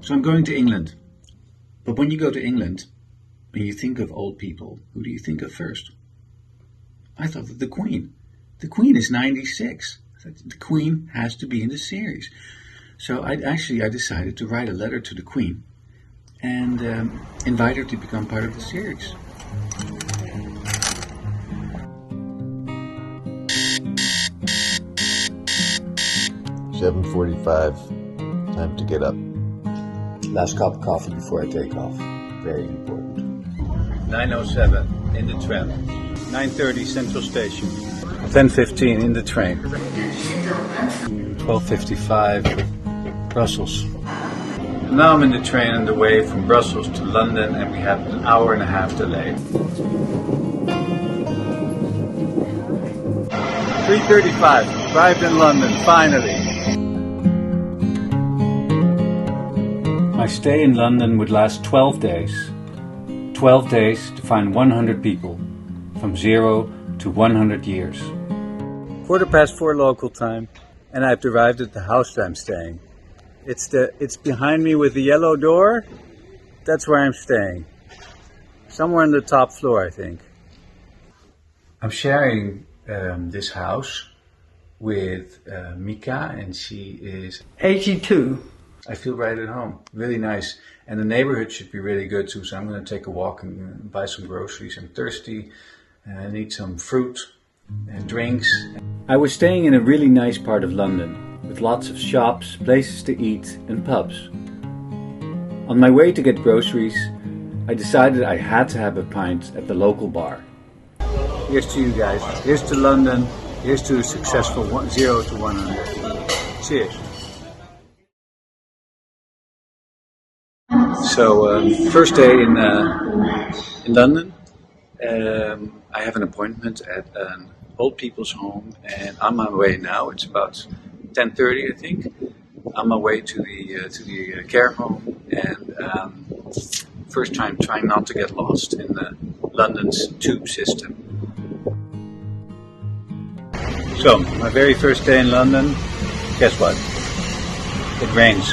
So I'm going to England. But when you go to England and you think of old people, who do you think of first? I thought of the Queen. The Queen is 96. The Queen has to be in the series. So I decided to write a letter to the Queen and invite her to become part of the series. "7:45, time to get up." Last cup of coffee before I take off. Very important. 9:07 in the tram. 9:30 Central Station. 10:15 in the train. 12:55 Brussels. Now I'm in the train on the way from Brussels to London, and we have an hour and a half delay. 3:35. Arrived in London, finally. My stay in London would last 12 days. 12 days to find 100 people, from 0 to 100 years. 4:15 local time, and I've arrived at the house that I'm staying. It's behind me with the yellow door. That's where I'm staying. Somewhere on the top floor, I think. I'm sharing this house with Mika, and she is 82. I feel right at home. Really nice. And the neighborhood should be really good too, so I'm going to take a walk and buy some groceries. I'm thirsty and I need some fruit and drinks. I was staying in a really nice part of London with lots of shops, places to eat and pubs. On my way to get groceries, I decided I had to have a pint at the local bar. Here's to you guys. Here's to London. Here's to a successful 0 to 100. Cheers. So, first day in London. I have an appointment at an old people's home, and on my way now. It's about 10:30, I think. On my way to the care home, and first time trying not to get lost in London's tube system. So, my very first day in London. Guess what? It rains.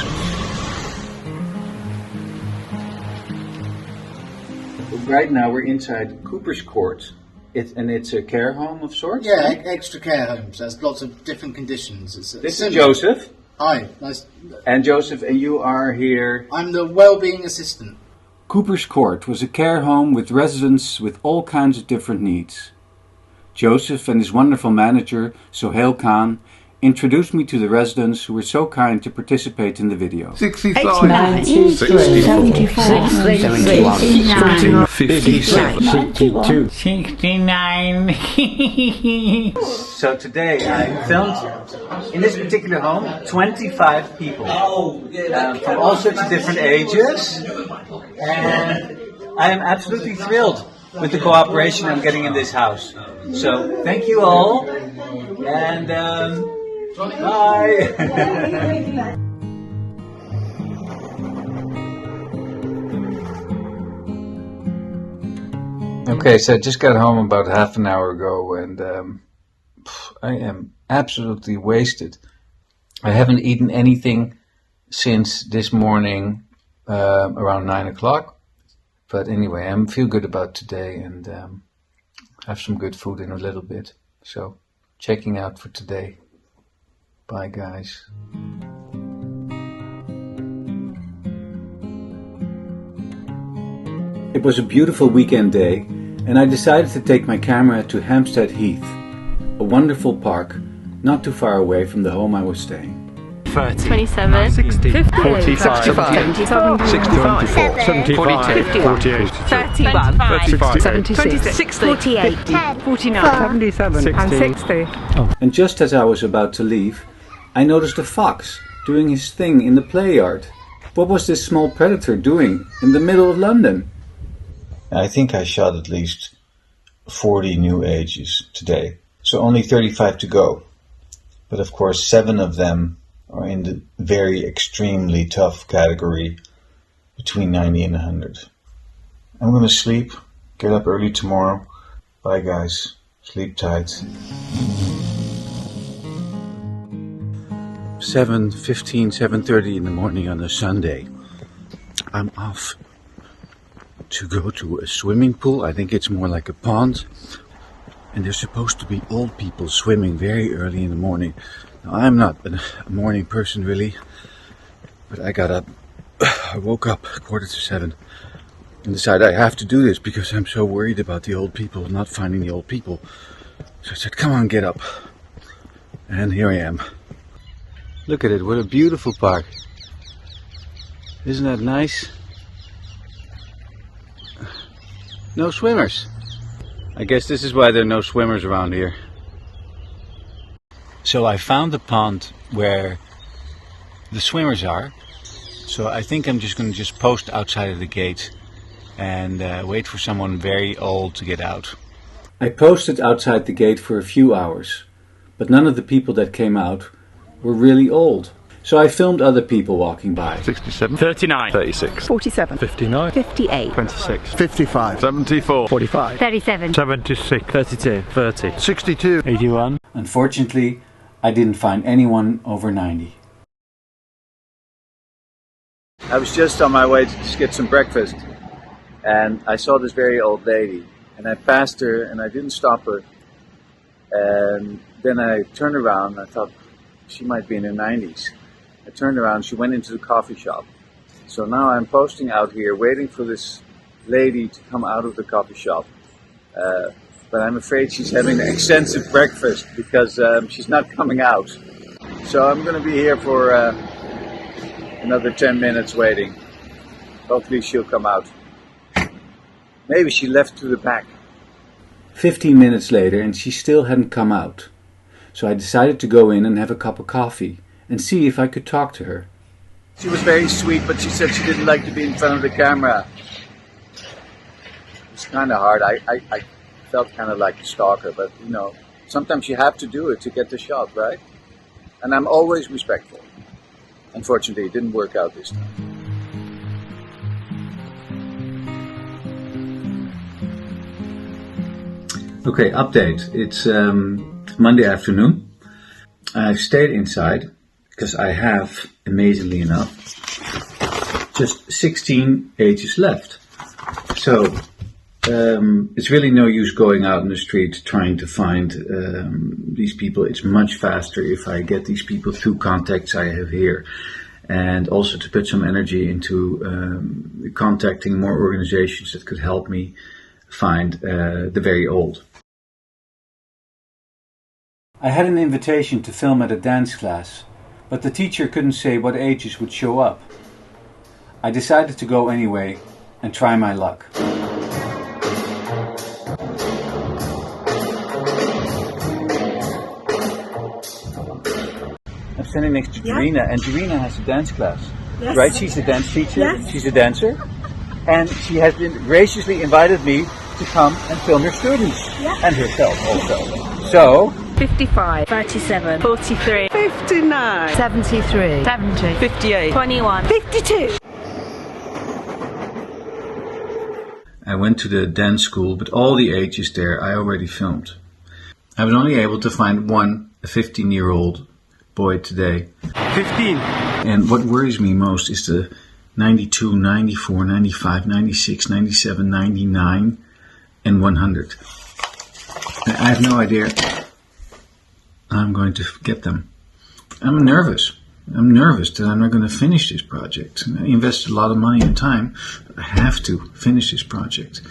Right now we're inside Cooper's Court. It's a care home of sorts? Yeah, extra care homes. There's lots of different conditions. This is Joseph. Hi, nice. And Joseph, and you are here? I'm the well-being assistant. Cooper's Court was a care home with residents with all kinds of different needs. Joseph and his wonderful manager, Sohail Khan, introduced me to the residents who were so kind to participate in the video. 65, 94, 74, 71, 57, 62, 69. So today I filmed in this particular home 25 people from all sorts of different ages, and I am absolutely thrilled with the cooperation I'm getting in this house. So thank you all, and bye. Okay, so I just got home about half an hour ago, and I am absolutely wasted. I haven't eaten anything since this morning around 9 o'clock. But anyway, I feel good about today, and have some good food in a little bit. So, checking out for today. Bye, guys. It was a beautiful weekend day, and I decided to take my camera to Hampstead Heath, a wonderful park not too far away from the home I was staying. 30, 27, 60, 50, 40, 65, 74, 65, 74, 42, 48, 31, 35, 76, 60, 48, 49, 77, and 60. And just as I was about to leave, I noticed a fox doing his thing in the play yard. What was this small predator doing in the middle of London? I think I shot at least 40 new ages today, so only 35 to go. But of course 7 of them are in the very extremely tough category between 90 and 100. I'm gonna sleep, get up early tomorrow. Bye guys, sleep tight. 7:30 in the morning on a Sunday. I'm off to go to a swimming pool. I think it's more like a pond. And there's supposed to be old people swimming very early in the morning. Now, I'm not a morning person really, but I got up, I woke up 6:45 and decided I have to do this because I'm so worried about the old people, not finding the old people. So I said, come on, get up. And here I am. Look at it, what a beautiful park. Isn't that nice? No swimmers. I guess this is why there are no swimmers around here. So I found the pond where the swimmers are. So I think I'm just going to post outside of the gate and wait for someone very old to get out. I posted outside the gate for a few hours, but none of the people that came out were really old. So I filmed other people walking by. 67. 39. 36. 47. 59. 58. 26. 55. 74. 45. 37. 76. 32. 30. 62. 81. Unfortunately, I didn't find anyone over 90. I was just on my way to get some breakfast and I saw this very old lady and I passed her and I didn't stop her, and then I turned around and I thought she might be in her 90s. I turned around, she went into the coffee shop. So now I'm posting out here waiting for this lady to come out of the coffee shop. But I'm afraid she's having an extensive breakfast because she's not coming out. So I'm going to be here for another 10 minutes waiting. Hopefully she'll come out. Maybe she left to the back. 15 minutes later and she still hadn't come out. So I decided to go in and have a cup of coffee and see if I could talk to her. She was very sweet, but she said she didn't like to be in front of the camera. It's kind of hard. I felt kind of like a stalker, but you know, sometimes you have to do it to get the shot, right? And I'm always respectful. Unfortunately, it didn't work out this time. Okay, update. It's Monday afternoon. I've stayed inside because I have, amazingly enough, just 16 ages left. So it's really no use going out in the street trying to find these people. It's much faster if I get these people through contacts I have here. And also to put some energy into contacting more organizations that could help me find the very old. I had an invitation to film at a dance class, but the teacher couldn't say what ages would show up. I decided to go anyway and try my luck. I'm standing next to Jarina, and Jarina has a dance class. Yes. Right? She's a dance teacher, yes. She's a dancer, and she has been graciously invited me to come and film her students, and herself also. So, 55. 37. 43. 59. 73. 70. 58. 21. 52. I went to the dance school, but all the ages there I already filmed. I was only able to find a 15-year-old boy today. 15. And what worries me most is the 92, 94, 95, 96, 97, 99, and 100. I have no idea how I'm going to get them. I'm nervous. I'm nervous that I'm not going to finish this project. I invested a lot of money and time. I have to finish this project.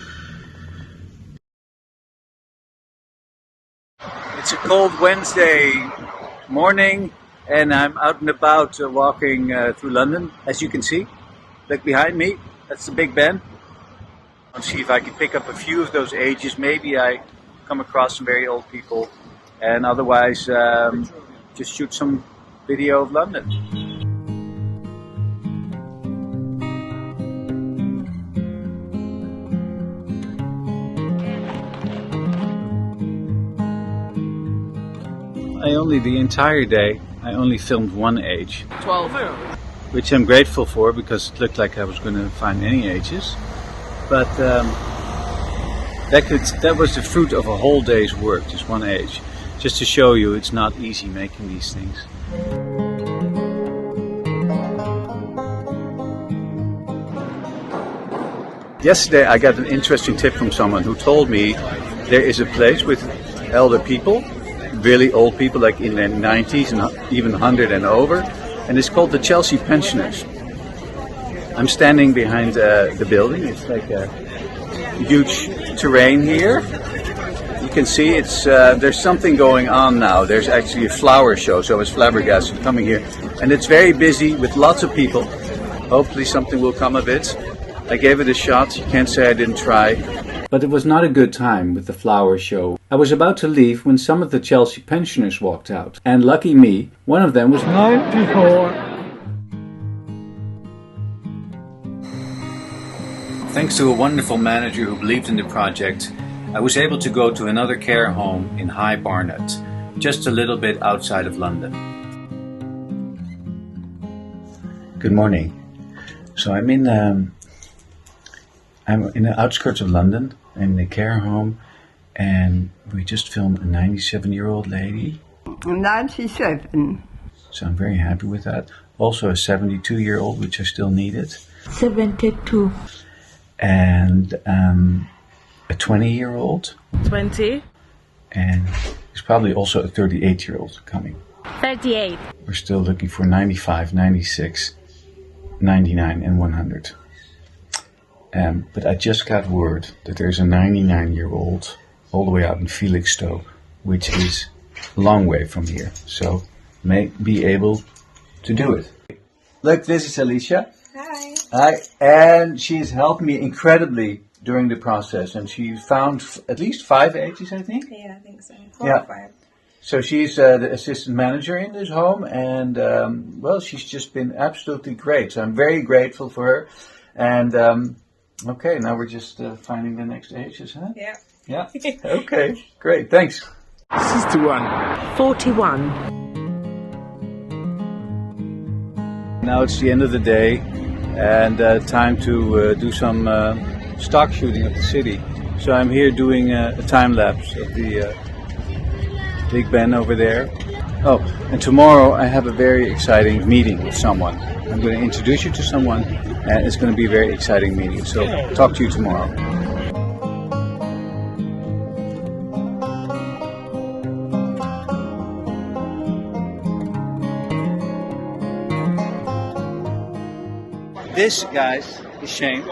It's a cold Wednesday morning and I'm out and about walking through London, as you can see. Look behind me, that's the Big Ben. I'll see if I can pick up a few of those ages. Maybe I come across some very old people, and otherwise just shoot some video of London. The entire day, I only filmed one age. 12. Which I'm grateful for because it looked like I was going to find any ages. But that was the fruit of a whole day's work, just one age. Just to show you it's not easy making these things. Yesterday I got an interesting tip from someone who told me there is a place with elder people, really old people like in their 90s and even 100 and over, and it's called the Chelsea Pensioners. I'm standing behind the building. It's like a huge terrain here. You can see it's there's something going on now. There's actually a flower show, so I was flabbergasted coming here, and it's very busy with lots of people. Hopefully something will come of it. I gave it a shot. You can't say I didn't try. But it was not a good time with the flower show. I was about to leave when some of the Chelsea pensioners walked out. And lucky me, one of them was 94. Thanks to a wonderful manager who believed in the project, I was able to go to another care home in High Barnet, just a little bit outside of London. Good morning. So I'm in the outskirts of London. I'm in a care home, and we just filmed a 97-year-old lady. 97. So I'm very happy with that. Also a 72-year-old, which I still needed. 72. And a 20-year-old. 20. And there's probably also a 38-year-old coming. 38. We're still looking for 95, 96, 99 and 100. But I just got word that there's a 99-year-old all the way out in Felixstowe, which is a long way from here. So may be able to do it. Look, this is Alicia. Hi. Hi. And she's helped me incredibly during the process. And she found at least 5 ages, I think. Yeah, I think so. 4 or 5. So she's the assistant manager in this home. And, well, she's just been absolutely great. So I'm very grateful for her. And, okay, now we're just finding the next ages, huh? Yeah. Yeah? Okay, great, thanks. 61. 41. Now it's the end of the day, and time to do some stock shooting of the city. So I'm here doing a time lapse of the Big Ben over there. Oh, and tomorrow I have a very exciting meeting with someone. I'm going to introduce you to someone, and it's going to be a very exciting meeting. So talk to you tomorrow. This, guys, is Shane.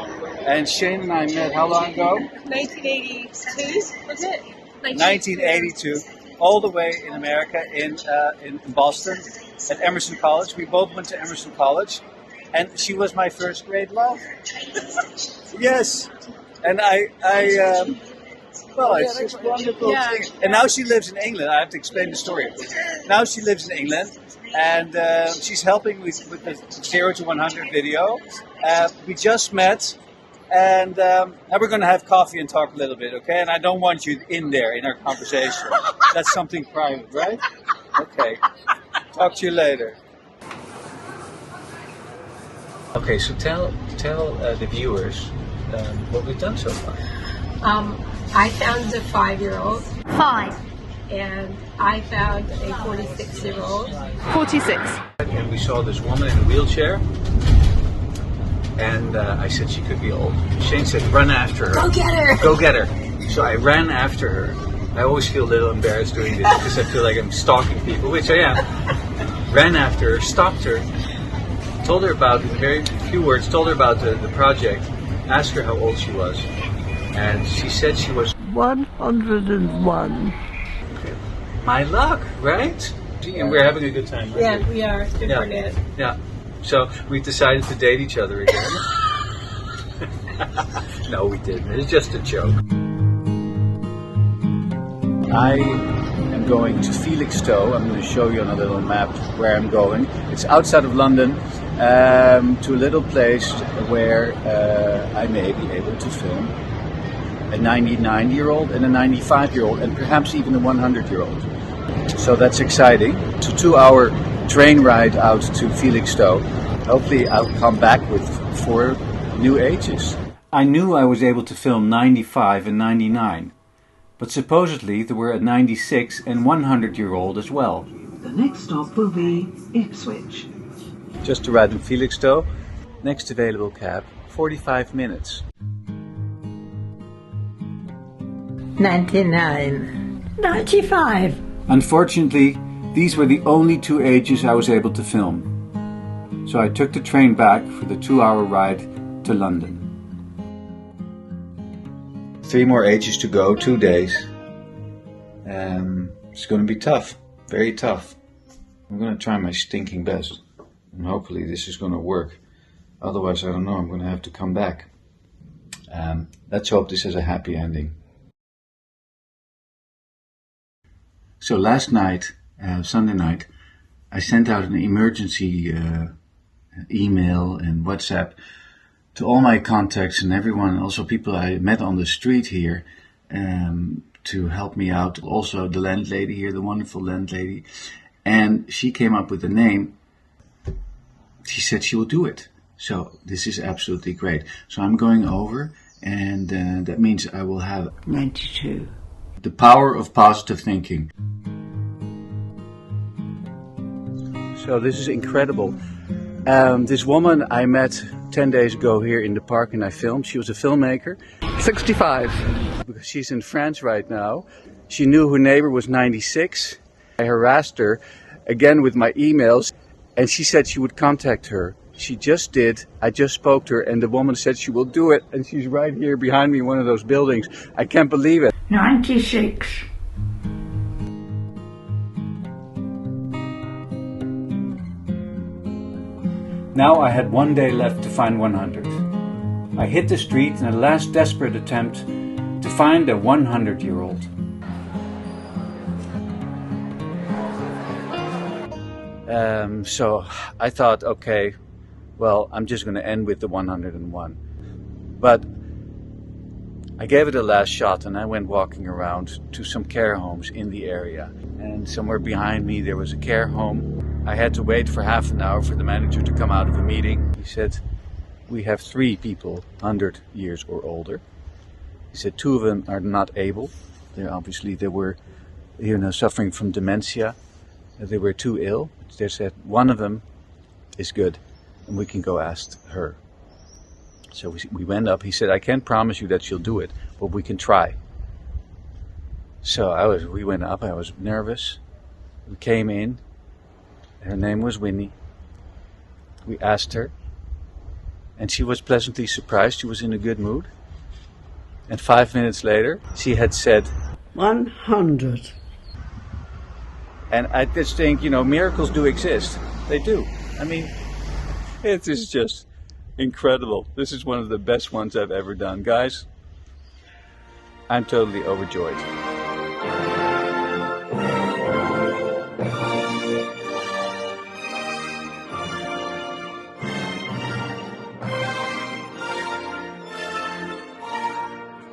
And Shane and I met how long ago? 1982, was it? 1982. All the way in America, in Boston, at Emerson College. We both went to Emerson College. And she was my first grade love. Yes. And well, it's just wonderful. Yeah. And now she lives in England. I have to explain the story. Now she lives in England, and she's helping with the 0 to 100 video. We just met, and now we're going to have coffee and talk a little bit, okay? And I don't want you in there in our conversation. That's something private, right? Okay. Talk to you later. Okay, so tell the viewers what we've done so far. I found a 5-year-old. 5. And I found a 46-year-old. 46. And we saw this woman in a wheelchair, and I said she could be old. Shane said, run after her. Go get her! Go get her. So I ran after her. I always feel a little embarrassed doing this because I feel like I'm stalking people, which I am. Ran after her, stopped her, told her about, in very few words, told her about the project, asked her how old she was, and she said she was 101. my luck, right? And we're having a good time. Right? Yeah, we are. Super net. Yeah. So we decided to date each other again. No, we didn't. It's just a joke. I am going to Felixstowe. I'm going to show you on a little map where I'm going. It's outside of London, to a little place where I may be able to film a 99-year-old and a 95-year-old and perhaps even a 100-year-old. So that's exciting. It's a 2-hour train ride out to Felixstowe. Hopefully I'll come back with 4 new ages. I knew I was able to film 95 and 99, but supposedly there were a 96 and 100-year-old as well. The next stop will be Ipswich. Just arrived in Felixstowe. Next available cab, 45 minutes. 99. 95. Unfortunately, these were the only 2 ages I was able to film. So I took the train back for the 2-hour ride to London. 3 more ages to go, 2 days. It's going to be tough, very tough. I'm going to try my stinking best. And hopefully this is going to work. Otherwise, I don't know, I'm going to have to come back. Let's hope this has a happy ending. So last night, Sunday night, I sent out an emergency email and WhatsApp to all my contacts and everyone, also people I met on the street here, to help me out. Also the landlady here, the wonderful landlady. And she came up with a name. She said she will do it. So this is absolutely great. So I'm going over, and that means I will have 92. the power of positive thinking. So this is incredible. This woman I met 10 days ago here in the park and I filmed. She was a filmmaker. 65. Because she's in France right now. She knew her neighbor was 96. I harassed her again with my emails, and she said she would contact her. She just did. I just spoke to her, and the woman said she will do it, and she's right here behind me in one of those buildings. I can't believe it. 96. Now I had 1 day left to find 100. I hit the street in a last desperate attempt to find a 100-year-old. So I thought, okay, well, I'm just going to end with the 101. But I gave it a last shot, and I went walking around to some care homes in the area. And somewhere behind me there was a care home. I had to wait for half an hour for the manager to come out of a meeting. He said, we have 3 people 100 years or older. He said 2 of them are not able. They were suffering from dementia. They were too ill. They said 1 of them is good, and we can go ask her. So we went up. He said, I can't promise you that she'll do it, but we can try. So we went up. I was nervous. We came in. Her name was Winnie. We asked her, and she was pleasantly surprised. She was in a good mood. And 5 minutes later, she had said 100. And I just think, miracles do exist. They do. I mean, it is just incredible. This is one of the best ones I've ever done. Guys, I'm totally overjoyed.